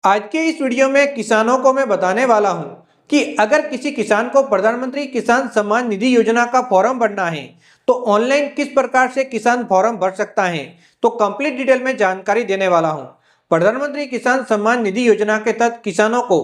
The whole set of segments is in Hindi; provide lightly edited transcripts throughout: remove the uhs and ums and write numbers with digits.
आज के इस वीडियो में किसानों को मैं बताने वाला हूं कि अगर किसी किसान को प्रधानमंत्री किसान सम्मान निधि योजना का फॉर्म भरना है तो ऑनलाइन किस प्रकार से किसान फॉर्म भर सकता है। तो कंप्लीट डिटेल में जानकारी देने वाला हूं। प्रधानमंत्री किसान सम्मान निधि योजना के तहत किसानों को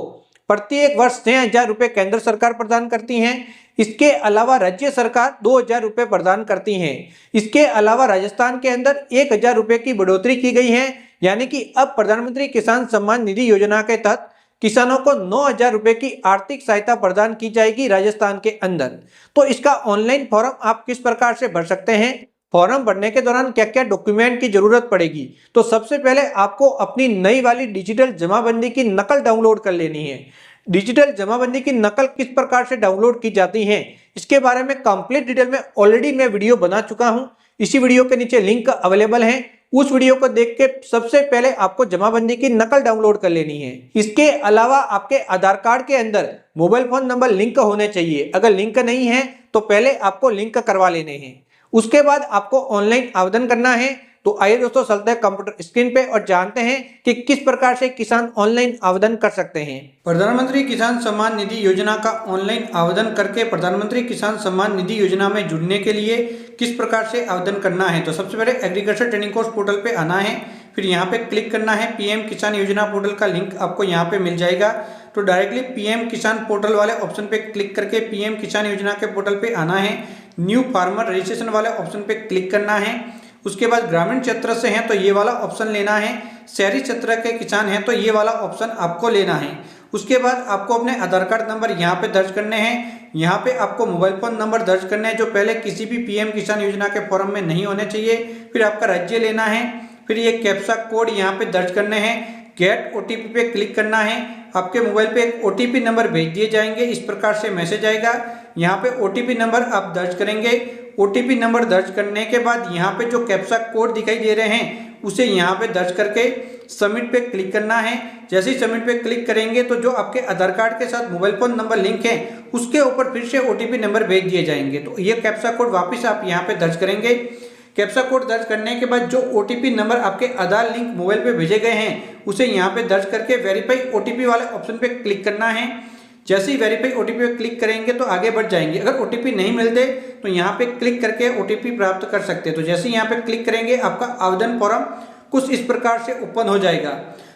प्रत्येक वर्ष 6,000 रुपए केंद्र सरकार प्रदान करती है। इसके अलावा राज्य सरकार 2,000 रुपए प्रदान करती है। इसके अलावा राजस्थान के अंदर 1,000 रुपए की बढ़ोतरी की गई है, यानी कि अब प्रधानमंत्री किसान सम्मान निधि योजना के तहत किसानों को 9,000 रुपए की आर्थिक सहायता प्रदान की जाएगी राजस्थान के अंदर। तो इसका ऑनलाइन फॉर्म आप किस प्रकार से भर सकते हैं, फॉर्म भरने के दौरान क्या क्या डॉक्यूमेंट की जरूरत पड़ेगी। तो सबसे पहले आपको अपनी नई वाली डिजिटल जमाबंदी की नकल डाउनलोड कर लेनी है। डिजिटल जमाबंदी की नकल किस प्रकार से डाउनलोड की जाती है इसके बारे में कंप्लीट डिटेल में ऑलरेडी मैं वीडियो बना चुका हूं। इसी वीडियो के नीचे लिंक अवेलेबल है, उस वीडियो को देख के सबसे पहले आपको जमाबंदी की नकल डाउनलोड कर लेनी है। इसके अलावा आपके आधार कार्ड के अंदर मोबाइल फोन नंबर लिंक होने चाहिए। अगर लिंक नहीं है तो पहले आपको लिंक करवा लेने हैं। उसके बाद आपको ऑनलाइन आवेदन करना है। तो आइए दोस्तों चलते हैं कंप्यूटर स्क्रीन पे और जानते हैं कि किस प्रकार से किसान ऑनलाइन आवेदन कर सकते हैं। प्रधानमंत्री किसान सम्मान निधि योजना का ऑनलाइन आवेदन करके प्रधानमंत्री किसान सम्मान निधि योजना में जुड़ने के लिए किस प्रकार से आवेदन करना है। तो सबसे पहले एग्रीकल्चर ट्रेनिंग कोर्स पोर्टल पे आना है, फिर यहाँ पे क्लिक करना है। पीएम किसान योजना पोर्टल का लिंक आपको यहाँ पे मिल जाएगा। तो डायरेक्टली पीएम किसान पोर्टल वाले ऑप्शन पे क्लिक करके पीएम किसान योजना के पोर्टल पे आना है। न्यू फार्मर रजिस्ट्रेशन वाले ऑप्शन पे क्लिक करना है। उसके बाद ग्रामीण क्षेत्र से हैं तो ये वाला ऑप्शन लेना है, शहरी क्षेत्र के किसान हैं तो ये वाला ऑप्शन आपको लेना है। उसके बाद आपको अपने आधार कार्ड नंबर यहाँ पे दर्ज करने हैं। यहाँ पे आपको मोबाइल फोन नंबर दर्ज करने हैं जो पहले किसी भी पीएम किसान योजना के फॉर्म में नहीं होने चाहिए। फिर आपका राज्य लेना है, फिर ये कैप्चा कोड यहाँ पे दर्ज करने हैं। गेट ओटीपी पे क्लिक करना है। आपके मोबाइल पे एक ओटीपी नंबर भेज दिए जाएंगे, इस प्रकार से मैसेज आएगा। यहाँ पे ओटीपी नंबर आप दर्ज करेंगे। ओटीपी नंबर दर्ज करने के बाद यहाँ पे जो कैप्चा कोड दिखाई दे रहे हैं उसे यहाँ पे दर्ज करके सबमिट पे क्लिक करना है। जैसे ही सबमिट पे क्लिक करेंगे तो जो आपके आधार कार्ड के साथ मोबाइल फोन नंबर लिंक है उसके ऊपर फिर से ओटीपी नंबर भेज दिए जाएंगे। तो ये कैप्चा कोड वापस आप यहाँ पे दर्ज करेंगे। कैप्चा कोड दर्ज करने के बाद जो ओटीपी नंबर आपके आधार लिंक मोबाइल पे भेजे गए हैं उसे यहाँ पे दर्ज करके वेरीफाई ओटीपी वाले ऑप्शन पे क्लिक करना है। जैसे ही वेरीफाई ओटीपी पे क्लिक करेंगे तो आगे बढ़ जाएंगे। अगर ओटीपी नहीं मिलते तो यहाँ पे क्लिक करके ओटीपी प्राप्त कर सकते हैं। तो जैसे ही यहाँ पे क्लिक करेंगे आपका आवेदन फॉर्म कुछ इस प्रकार से ओपन हो जाएगा।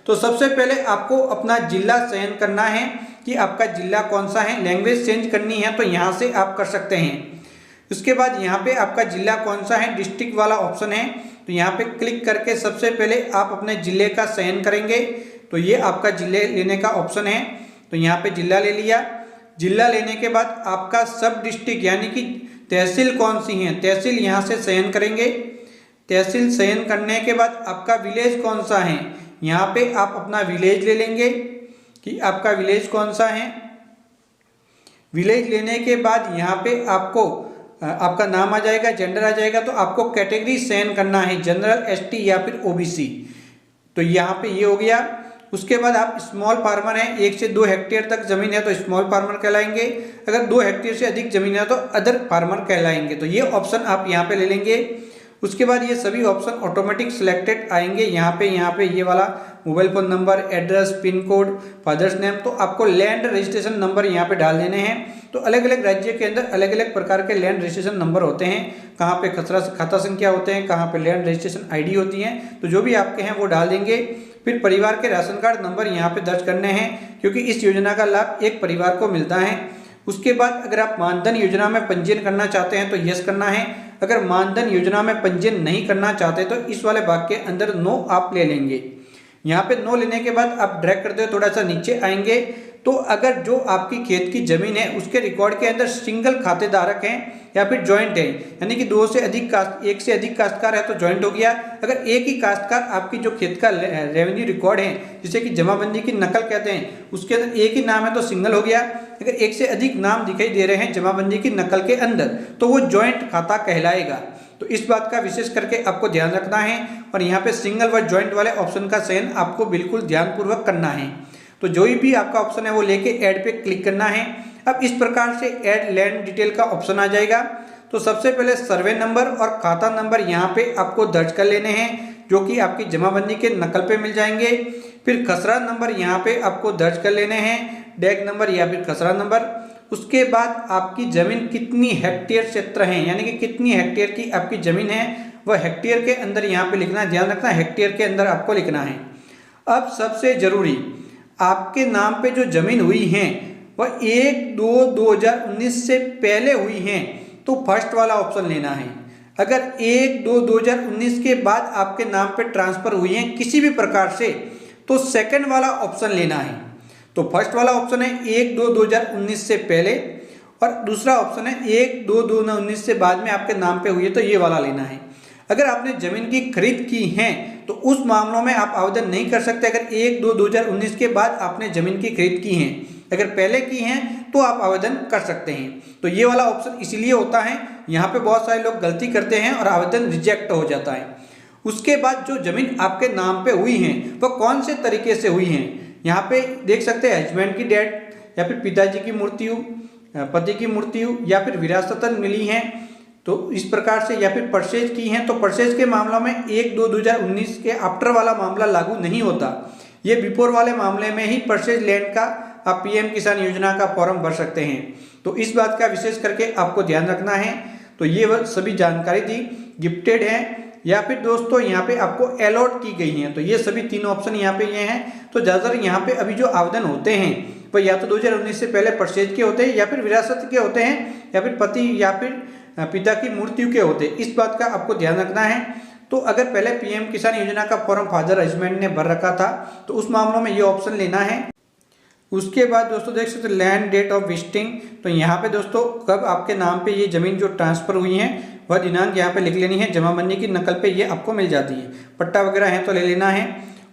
तो सबसे पहले आपको अपना जिला चयन करना है कि आपका जिला कौन सा है। लैंग्वेज चेंज करनी है तो यहाँ से आप कर सकते हैं। उसके बाद यहाँ पे आपका जिला कौन सा है, डिस्ट्रिक्ट वाला ऑप्शन है, तो यहाँ पे क्लिक करके सबसे पहले आप अपने जिले का चयन करेंगे। तो ये आपका जिले लेने का ऑप्शन है, तो यहाँ पे जिला ले लिया। जिला लेने के बाद आपका सब डिस्ट्रिक्ट यानी कि तहसील कौन सी है, तहसील यहाँ से चयन करेंगे। तहसील चयन करने के बाद आपका विलेज कौन सा है, यहाँ पे आप अपना विलेज ले लेंगे कि आपका विलेज कौन सा है। विलेज लेने के बाद यहाँ पे आपको आपका नाम आ जाएगा, जेंडर आ जाएगा। तो आपको कैटेगरी चयन करना है, जनरल, एसटी या फिर ओबीसी। तो यहाँ पे ये हो गया। उसके बाद आप स्मॉल फार्मर हैं, 1 से 2 हेक्टेयर तक जमीन है तो स्मॉल फार्मर कहलाएंगे। अगर 2 हेक्टेयर से अधिक जमीन है तो अदर फार्मर कहलाएंगे। तो ये ऑप्शन आप यहाँ पे ले लेंगे। उसके बाद ये सभी ऑप्शन ऑटोमेटिक सिलेक्टेड आएंगे। यहाँ पे ये वाला mobile phone number, address, pin code, father's name, तो आपको लैंड रजिस्ट्रेशन नंबर यहाँ पे डाल देने हैं। तो अलग अलग राज्य के अंदर अलग अलग प्रकार के लैंड रजिस्ट्रेशन नंबर होते हैं। कहाँ पे खाता संख्या होते हैं, कहाँ पे लैंड रजिस्ट्रेशन आईडी होती है। तो जो भी आपके हैं वो डाल देंगे। फिर परिवार के राशन कार्ड नंबर यहाँ पे दर्ज करने हैं क्योंकि इस योजना का लाभ एक परिवार को मिलता है। उसके बाद अगर आप मानधन योजना में पंजीयन करना चाहते हैं तो यस करना है। अगर मानधन योजना में पंजीयन नहीं करना चाहते तो इस वाले भाग के अंदर नो आप ले लेंगे। यहाँ पे नो लेने के बाद आप ड्रैग करते हुए थोड़ा सा नीचे आएंगे। तो अगर जो आपकी खेत की जमीन है उसके रिकॉर्ड के अंदर सिंगल खातेदारक हैं या फिर जॉइंट है, यानी कि 1 से अधिक काश्तकार है तो जॉइंट हो गया। अगर एक ही काश्तकार आपकी जो खेत का रेवेन्यू रिकॉर्ड है जिसे कि जमाबंदी की नकल कहते हैं उसके अंदर एक ही नाम है तो सिंगल हो गया। अगर 1 से अधिक नाम दिखाई दे रहे हैं जमाबंदी की नकल के अंदर तो वो जॉइंट खाता कहलाएगा। तो इस बात का विशेष करके आपको ध्यान रखना है और यहाँ पे सिंगल व जॉइंट वाले ऑप्शन का चयन आपको बिल्कुल ध्यानपूर्वक करना है। तो जो भी आपका ऑप्शन है वो लेके ऐड पे क्लिक करना है। अब इस प्रकार से ऐड लैंड डिटेल का ऑप्शन आ जाएगा। तो सबसे पहले सर्वे नंबर और खाता नंबर यहाँ पे आपको दर्ज कर लेने हैं। जो कि आपकी जमाबंदी के नकल पे मिल जाएंगे। फिर खसरा नंबर यहाँ पे आपको दर्ज कर लेने हैं, डैग नंबर या फिर खसरा नंबर। उसके बाद आपकी ज़मीन कितनी हेक्टेयर क्षेत्र है, यानी कि कितनी हेक्टेयर की आपकी ज़मीन है, वह हेक्टेयर के अंदर यहाँ पे लिखना है। ध्यान रखना हेक्टेयर के अंदर आपको लिखना है। अब सबसे ज़रूरी, आपके नाम पे जो ज़मीन हुई है वह 1/2/2019 से पहले हुई हैं तो फर्स्ट वाला ऑप्शन लेना है। अगर 1/2/2019 के बाद आपके नाम पे ट्रांसफ़र हुई हैं किसी भी प्रकार से तो सेकंड वाला ऑप्शन लेना है। तो फर्स्ट वाला ऑप्शन है 1/2/2019 से पहले, और दूसरा ऑप्शन है 1/2/2019 से बाद में आपके नाम पे हुई है तो ये वाला लेना है। अगर आपने ज़मीन की खरीद की है तो उस मामलों में आप आवेदन नहीं कर सकते। अगर 1/2/2019 के बाद आपने ज़मीन की खरीद की है, अगर पहले की हैं तो आप आवेदन कर सकते हैं। तो ये वाला ऑप्शन इसीलिए होता है, यहाँ पे बहुत सारे लोग गलती करते हैं और आवेदन रिजेक्ट हो जाता है। उसके बाद जो ज़मीन आपके नाम पे हुई हैं वह कौन से तरीके से हुई हैं, यहाँ पे देख सकते हैं। हस्बैंड की डेथ या फिर पिताजी की मृत्यु, पति की मृत्यु, या फिर विरासतन मिली हैं तो इस प्रकार से, या फिर परचेज की हैं। तो परचेज के मामलों में 1/2/2019 के आफ्टर वाला मामला लागू नहीं होता। ये बिफोर वाले मामले में ही परचेज लैंड का आप पीएम किसान योजना का फॉर्म भर सकते हैं। तो इस बात का विशेष करके आपको ध्यान रखना है। तो ये वह सभी जानकारी दी, गिफ्टेड है या फिर दोस्तों यहाँ पे आपको अलॉट की गई हैं। तो ये सभी तीन ऑप्शन यहाँ पे ये हैं। तो ज़्यादातर यहाँ पे अभी जो आवेदन होते हैं वह या तो 2019 से पहले परचेज के होते हैं, या फिर विरासत के होते हैं, या फिर पति या फिर पिता की मृत्यु के होते हैं। इस बात का आपको ध्यान रखना है। तो अगर पहले पीएम किसान योजना का फॉर्म फादर हस्बैंड ने भर रखा था तो उस मामलों में ये ऑप्शन लेना है। उसके बाद दोस्तों देख सकते लैंड डेट ऑफ विजिटिंग। तो यहाँ पे दोस्तों कब आपके नाम पे ये ज़मीन जो ट्रांसफ़र हुई है वह दिनांक यहाँ पे लिख लेनी है। जमाबंदी की नकल पे ये आपको मिल जाती है। पट्टा वगैरह है तो ले लेना है।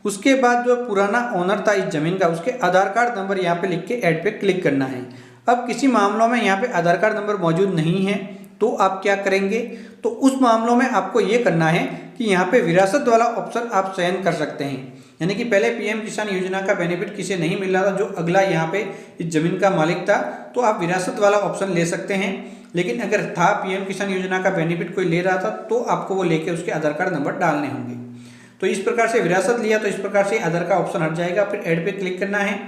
उसके बाद जो पुराना ओनर था इस ज़मीन का, उसके आधार कार्ड नंबर यहाँ पे लिख के ऐड पे क्लिक करना है। अब किसी मामलों में यहाँ पे आधार कार्ड नंबर मौजूद नहीं है तो आप क्या करेंगे, तो उस मामलों में आपको ये करना है कि यहाँ पे विरासत वाला ऑप्शन आप चयन कर सकते हैं। यानी कि पहले पीएम किसान योजना का बेनिफिट किसे नहीं मिल रहा था, जो अगला यहाँ पे इस ज़मीन का मालिक था, तो आप विरासत वाला ऑप्शन ले सकते हैं। लेकिन अगर था पीएम किसान योजना का बेनिफिट कोई ले रहा था तो आपको वो लेके उसके आधार कार्ड नंबर डालने होंगे। तो इस प्रकार से विरासत लिया तो इस प्रकार से आधार का ऑप्शन हट जाएगा। फिर ऐड पे क्लिक करना है।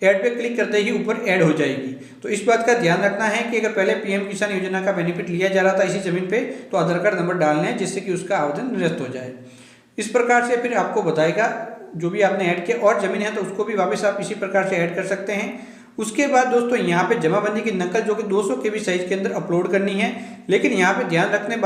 ऐड पे क्लिक करते ही ऊपर ऐड हो जाएगी। तो इस बात का ध्यान रखना है कि अगर पहले पीएम किसान योजना का बेनिफिट लिया जा रहा था इसी ज़मीन पे तो आधार कार्ड नंबर डालने हैं जिससे कि उसका आवेदन निरस्त हो जाए। इस प्रकार से फिर आपको बताएगा जो भी आपने ऐड किया, और ज़मीन है तो उसको भी वापस आप इसी प्रकार से ऐड कर सकते हैं। उसके बाद दोस्तों यहाँ पे जमाबंदी की नकल जो कि 200 KB साइज के अंदर अपलोड करनी है। लेकिन यहाँ पे ध्यान रखने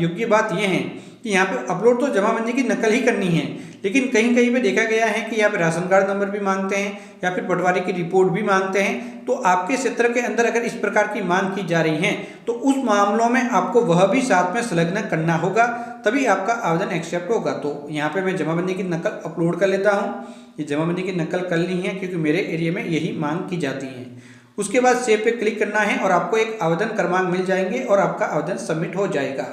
योग्य बात यह है कि यहाँ पे अपलोड तो जमाबंदी की नकल ही करनी है, लेकिन कहीं कहीं पे देखा गया है कि यहाँ पे राशन कार्ड नंबर भी मांगते हैं या फिर पटवारी की रिपोर्ट भी मांगते हैं। तो आपके क्षेत्र के अंदर अगर इस प्रकार की मांग की जा रही है तो उस मामलों में आपको वह भी साथ में संलग्न करना होगा, तभी आपका आवेदन एक्सेप्ट होगा। तो यहाँ पे मैं जमाबंदी की नकल अपलोड कर लेता हूँ। ये जमाबंदी की नकल करनी है क्योंकि मेरे एरिया में यही मांग की जाती है। उसके बाद सेव पे क्लिक करना है और आपको एक आवेदन क्रमांक मिल जाएंगे और आपका आवेदन सबमिट हो जाएगा।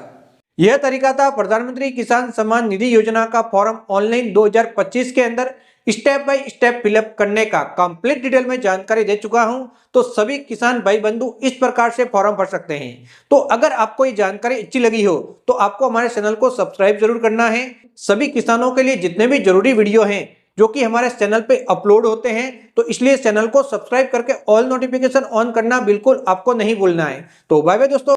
यह तरीका था प्रधानमंत्री किसान सम्मान निधि योजना का फॉर्म ऑनलाइन 2025 के अंदर स्टेप बाय स्टेप फिलअप करने का कंप्लीट डिटेल में जानकारी दे चुका हूं। तो सभी किसान भाई बंधु इस प्रकार से फॉर्म भर सकते हैं। तो अगर आपको ये जानकारी अच्छी लगी हो तो आपको हमारे चैनल को सब्सक्राइब जरूर करना है। सभी किसानों के लिए जितने भी जरूरी वीडियो हैं जो कि हमारे चैनल पे अपलोड होते हैं, तो इसलिए चैनल को सब्सक्राइब करके ऑल नोटिफिकेशन ऑन करना बिल्कुल आपको नहीं भूलना है। तो बाय बाय दोस्तों।